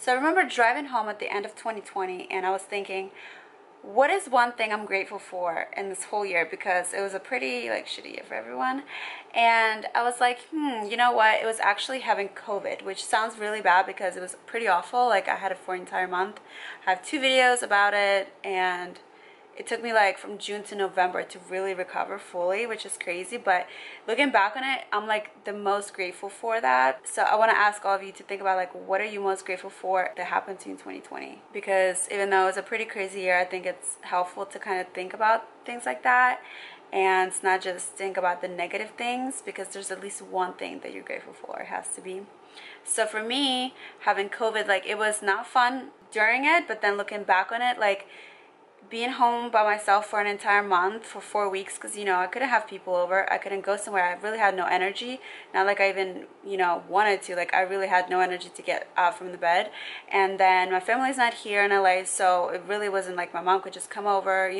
So I remember driving home at the end of 2020 and I was thinking, what is one thing I'm grateful for in this whole year? Because it was a pretty like shitty year for everyone. And I was like, you know what? It was actually having COVID, which sounds really bad because it was pretty awful. Like I had it for an entire month. I have 2 videos about it, and it took me like from June to November to really recover fully, which is crazy. But looking back on it, I'm like the most grateful for that. So I want to ask all of you to think about like, what are you most grateful for that happened to you in 2020? Because even though it's a pretty crazy year, I think it's helpful to kind of think about things like that and not just think about the negative things, because there's at least one thing that you're grateful for. It has to be. So for me, having COVID, like it was not fun during it, but then looking back on it, like being home by myself for an entire month, for 4 weeks, because you know I couldn't have people over, I couldn't go somewhere, I really had no energy, not like I even wanted to, like I really had no energy to get out from the bed. And then my family's not here in LA, so it really wasn't like my mom could just come over,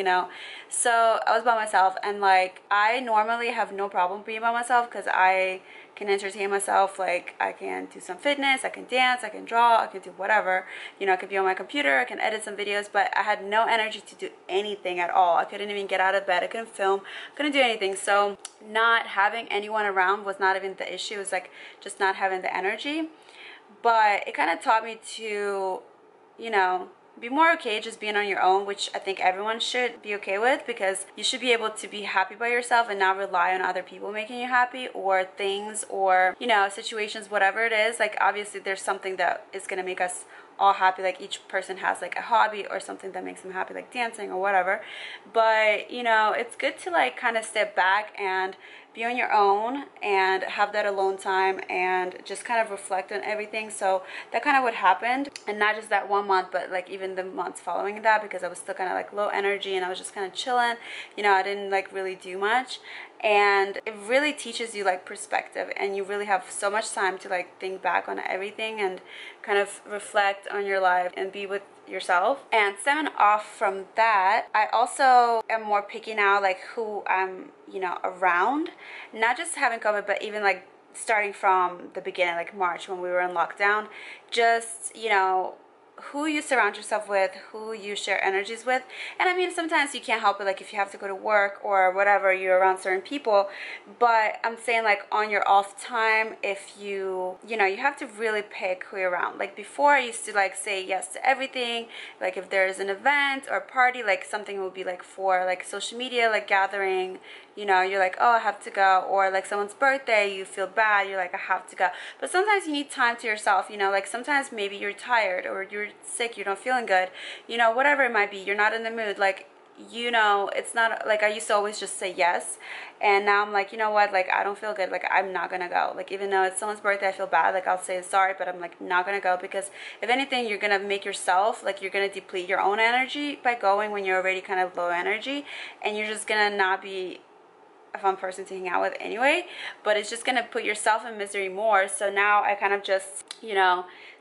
so I was by myself. And like I normally have no problem being by myself because I can entertain myself. Like I can do some fitness, I can dance, I can draw, I can do whatever, I can be on my computer, I can edit some videos, but I had no energy to do anything at all. I couldn't even get out of bed, I couldn't film, couldn't do anything. So not having anyone around was not even the issue. It was like just not having the energy. But it kind of taught me to be more okay just being on your own, which I think everyone should be okay with, because you should be able to be happy by yourself and not rely on other people making you happy, or things, or situations, whatever it is. Like obviously there's something that is going to make us all happy, like each person has like a hobby or something that makes them happy, like dancing or whatever. But it's good to like kind of step back and be on your own and have that alone time and just kind of reflect on everything. So that kind of what happened, and not just that 1 month, but like even the months following that, because I was still kind of like low energy and I was just kind of chilling, I didn't like really do much. And it really teaches you like perspective, and you really have so much time to like think back on everything and kind of reflect on your life and be with yourself. And stemming off from that, I also am more picky now, like who I'm around, not just having COVID, but even like starting from the beginning, like March when we were in lockdown, just who you surround yourself with, who you share energies with. And I mean, sometimes you can't help it, like if you have to go to work or whatever, you're around certain people. But I'm saying like on your off time, if you have to really pick who you're around. Like before I used to like say yes to everything. Like if there's an event or party, like something would be like for like social media, like gathering, you're like, oh, I have to go. Or like someone's birthday, you feel bad, you're like, I have to go. But sometimes you need time to yourself, like sometimes maybe you're tired or you're sick, you're not feeling good, whatever it might be, you're not in the mood, like it's not like I used to always just say yes. And now I'm like, you know what, like I don't feel good, like I'm not gonna go. Like even though it's someone's birthday, I feel bad, like I'll say sorry, but I'm like not gonna go, because if anything, you're gonna make yourself, like you're gonna deplete your own energy by going when you're already kind of low energy, and you're just gonna not be a fun person to hang out with anyway, but it's just gonna put yourself in misery more. So now I kind of just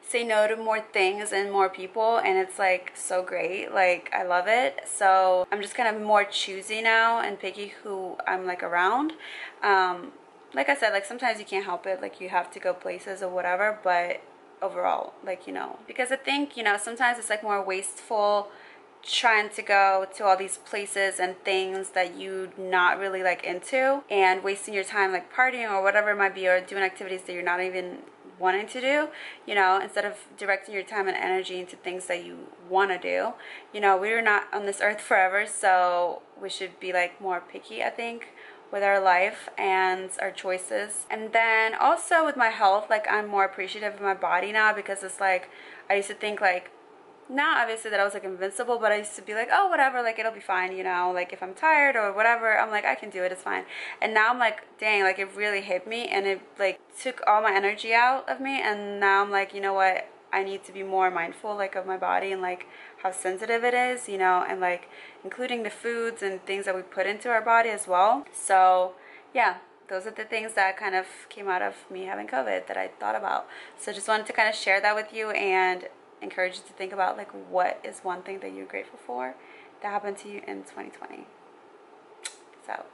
say no to more things and more people, and it's like so great, like I love it. So I'm just kind of more choosy now and picky who I'm like around. Like I said, like sometimes you can't help it, like you have to go places or whatever, but overall, like because I think sometimes it's like more wasteful trying to go to all these places and things that you not really like into, and wasting your time like partying or whatever it might be, or doing activities that you're not even wanting to do, instead of directing your time and energy into things that you want to do. We're not on this earth forever, so we should be like more picky, I think, with our life and our choices. And then also with my health, like I'm more appreciative of my body now, because it's like I used to think like, not obviously that I was like invincible, but I used to be like, oh whatever, like it'll be fine, like if I'm tired or whatever, I'm like I can do it, it's fine. And now I'm like, dang, like it really hit me, and it like took all my energy out of me. And now I'm like, you know what, I need to be more mindful like of my body and like how sensitive it is, and like including the foods and things that we put into our body as well. So yeah, those are the things that kind of came out of me having COVID that I thought about. So just wanted to kind of share that with you and encourage you to think about like what is one thing that you're grateful for that happened to you in 2020. So